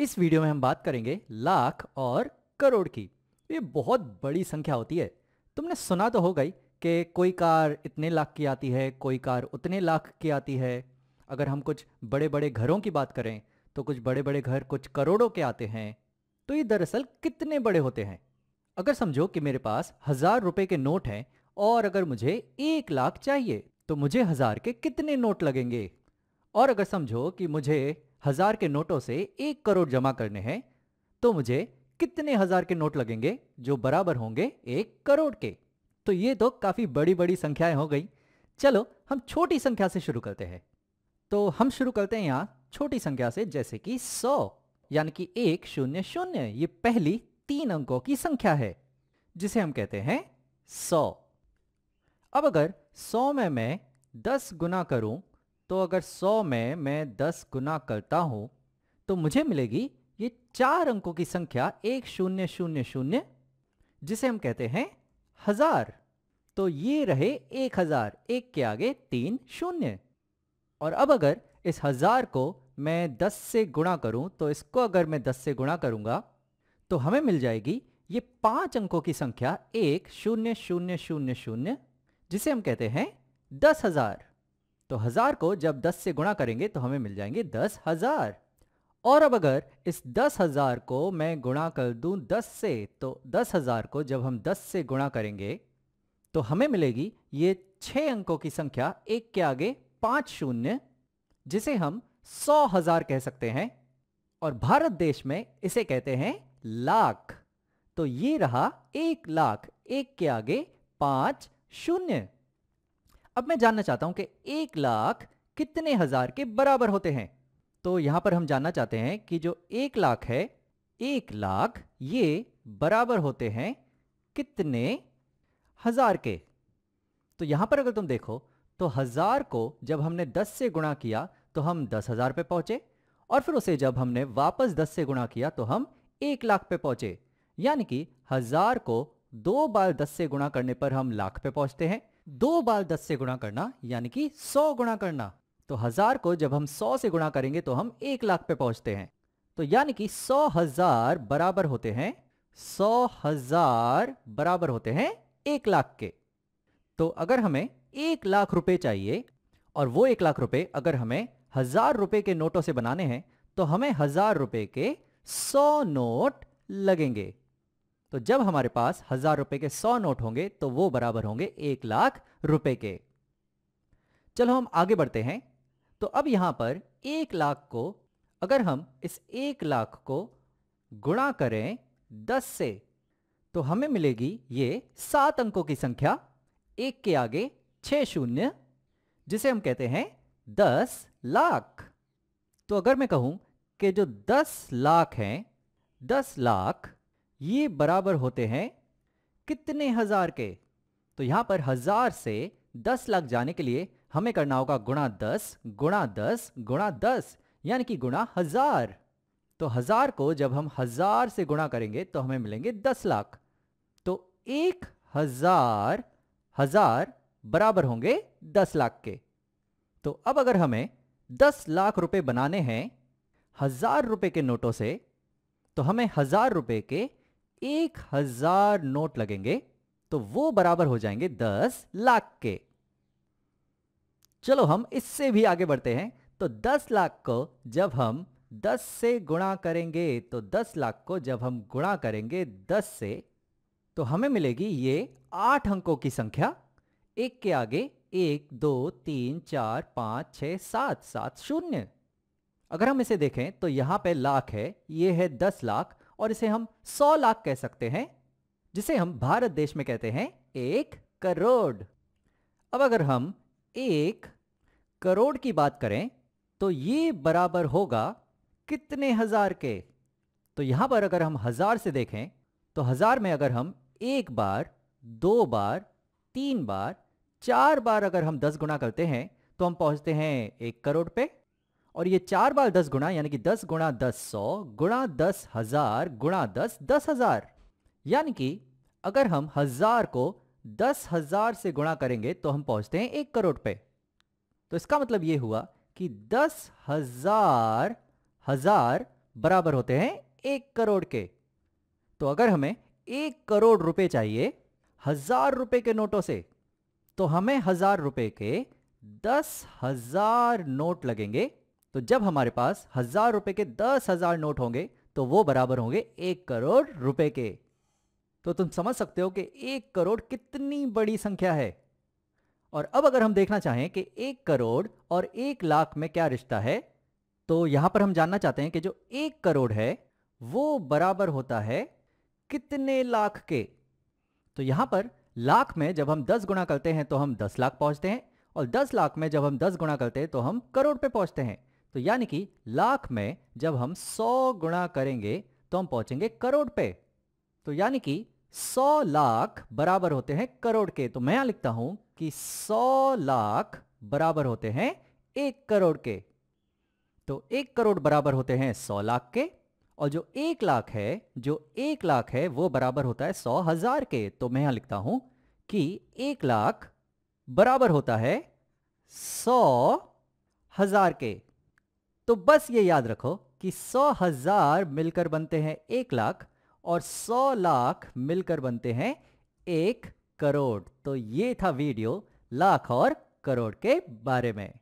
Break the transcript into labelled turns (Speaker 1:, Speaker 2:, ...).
Speaker 1: इस वीडियो में हम बात करेंगे लाख और करोड़ की। ये बहुत बड़ी संख्या होती है। तुमने सुना तो होगा ही कि कोई कार इतने लाख की आती है, कोई कार उतने लाख की आती है। अगर हम कुछ बड़े बड़े घरों की बात करें तो कुछ बड़े बड़े घर कुछ करोड़ों के आते हैं। तो ये दरअसल कितने बड़े होते हैं? अगर समझो कि मेरे पास 1,000 रुपए के नोट हैं और अगर मुझे 1 लाख चाहिए तो मुझे 1,000 के कितने नोट लगेंगे? और अगर समझो कि मुझे 1,000 के नोटों से 1 करोड़ जमा करने हैं तो मुझे कितने 1,000 के नोट लगेंगे जो बराबर होंगे 1 करोड़ के? तो ये तो काफी बड़ी बड़ी संख्याएं हो गई। चलो हम छोटी संख्या से शुरू करते हैं। तो हम शुरू करते हैं यहाँ छोटी संख्या से, जैसे कि 100, यानी कि 100। ये पहली 3 अंकों की संख्या है जिसे हम कहते हैं 100। अब अगर 100 में मैं 10 गुना करूं तो अगर 100 में मैं 10 गुना करता हूं तो मुझे मिलेगी ये 4 अंकों की संख्या 1000, जिसे हम कहते हैं 1000। तो ये रहे 1000, एक के आगे 3 शून्य। और अब अगर इस 1000 को मैं 10 से गुणा करूं तो इसको अगर मैं 10 से गुणा करूंगा तो हमें मिल जाएगी ये 5 अंकों की संख्या 1000, जिसे हम कहते हैं 10,000। तो 1000 को जब 10 से गुणा करेंगे तो हमें मिल जाएंगे 10,000। और अब अगर इस 10,000 को मैं गुणा कर दूं 10 से तो 10,000 को जब हम 10 से गुणा करेंगे तो हमें मिलेगी ये 6 अंकों की संख्या, एक के आगे 5 शून्य, जिसे हम 100,000 कह सकते हैं। और भारत देश में इसे कहते हैं लाख। तो ये रहा 1 लाख, एक के आगे 5 शून्य। अब मैं जानना चाहता हूं कि 1 लाख कितने हजार के बराबर होते हैं। तो यहां पर हम जानना चाहते हैं कि जो 1 लाख है, 1 लाख ये बराबर होते हैं कितने हजार के। तो यहां पर अगर तुम देखो तो 1000 को जब हमने 10 से गुणा किया तो हम 10,000 पे पहुंचे, और फिर उसे जब हमने वापस 10 से गुणा किया तो हम 1 लाख पे पहुंचे। यानी कि 1000 को 2 बार 10 से गुणा करने पर हम लाख पे पहुंचते हैं। 2 बार 10 से गुणा करना यानी कि 100 गुणा करना। तो 1000 को जब हम 100 से गुणा करेंगे तो हम 1 लाख पे पहुंचते हैं। तो यानी कि 100,000 बराबर होते हैं 100,000 बराबर होते हैं 1 लाख के। तो अगर हमें 1 लाख रुपए चाहिए और वो 1 लाख रुपए अगर हमें 1000 रुपए के नोटों से बनाने हैं तो हमें 1000 रुपए के 100 नोट लगेंगे। तो जब हमारे पास 1000 रुपए के 100 नोट होंगे तो वो बराबर होंगे 1 लाख रुपए के। चलो हम आगे बढ़ते हैं। तो अब यहां पर 1 लाख को अगर हम इस 1 लाख को गुणा करें 10 से तो हमें मिलेगी ये 7 अंकों की संख्या, एक के आगे 6 शून्य, जिसे हम कहते हैं 10 लाख। तो अगर मैं कहूं कि जो 10 लाख हैं, 10 लाख ये बराबर होते हैं कितने हजार के। तो यहां पर 1000 से 10 लाख जाने के लिए हमें करना होगा गुणा 10 गुणा 10 गुणा 10, यानी कि गुणा 1000। तो 1000 को जब हम 1000 से गुणा करेंगे तो हमें मिलेंगे 10 लाख। तो 1,000 हजार बराबर होंगे 10 लाख के। तो अब अगर हमें 10 लाख रुपए बनाने हैं 1000 रुपए के नोटों से तो हमें 1000 रुपए के 1,000 नोट लगेंगे। तो वो बराबर हो जाएंगे 10 लाख के। चलो हम इससे भी आगे बढ़ते हैं। तो 10 लाख को जब हम 10 से गुणा करेंगे तो 10 लाख को जब हम गुणा करेंगे 10 से तो हमें मिलेगी ये 8 अंकों की संख्या, एक के आगे 1 2 3 4 5 6 7 7 शून्य। अगर हम इसे देखें तो यहां पे लाख है, ये है 10 लाख, और इसे हम 100 लाख कह सकते हैं, जिसे हम भारत देश में कहते हैं 1 करोड़। अब अगर हम 1 करोड़ की बात करें तो ये बराबर होगा कितने हजार के। तो यहां पर अगर हम 1000 से देखें तो 1000 में अगर हम 1 बार 2 बार 3 बार 4 बार अगर हम 10 गुणा करते हैं तो हम पहुंचते हैं 1 करोड़ पे। और ये 4 बार 10 गुणा यानी कि 10 गुणा 10 100 गुणा 10,000 गुणा 10 10,000। यानी कि अगर हम 1000 को 10,000 से गुणा करेंगे तो हम पहुंचते हैं 1 करोड़ पे। तो इसका मतलब ये हुआ कि 10,000 हजार बराबर होते हैं 1 करोड़ के। तो अगर हमें 1 करोड़ रुपए चाहिए 1000 रुपए के नोटों से, तो हमें 1000 रुपए के 10,000 नोट लगेंगे। तो जब हमारे पास 1000 रुपए के 10,000 नोट होंगे तो वो बराबर होंगे 1 करोड़ रुपए के। तो तुम समझ सकते हो कि 1 करोड़ कितनी बड़ी संख्या है। और अब अगर हम देखना चाहें कि 1 करोड़ और 1 लाख में क्या रिश्ता है, तो यहां पर हम जानना चाहते हैं कि जो 1 करोड़ है वो बराबर होता है कितने लाख के। तो यहां पर लाख में जब हम 10 गुणा करते हैं तो हम 10 लाख पहुंचते हैं, और 10 लाख में जब हम 10 गुणा करते हैं तो हम करोड़ पे पहुंचते हैं। तो यानी कि लाख में जब हम 100 गुणा करेंगे तो हम पहुंचेंगे करोड़ पे। तो यानी कि 100 लाख बराबर होते हैं करोड़ के। तो मैं यहां लिखता हूं कि 100 लाख बराबर होते हैं 1 करोड़ के। तो 1 करोड़ बराबर होते हैं 100 लाख के, और जो 1 लाख है वो बराबर होता है 100,000 के। तो मैं यहां लिखता हूं कि 1 लाख बराबर होता है 100,000 के। तो बस ये याद रखो कि 100,000 मिलकर बनते हैं 1 लाख, और 100 लाख मिलकर बनते हैं 1 करोड़। तो ये था वीडियो लाख और करोड़ के बारे में।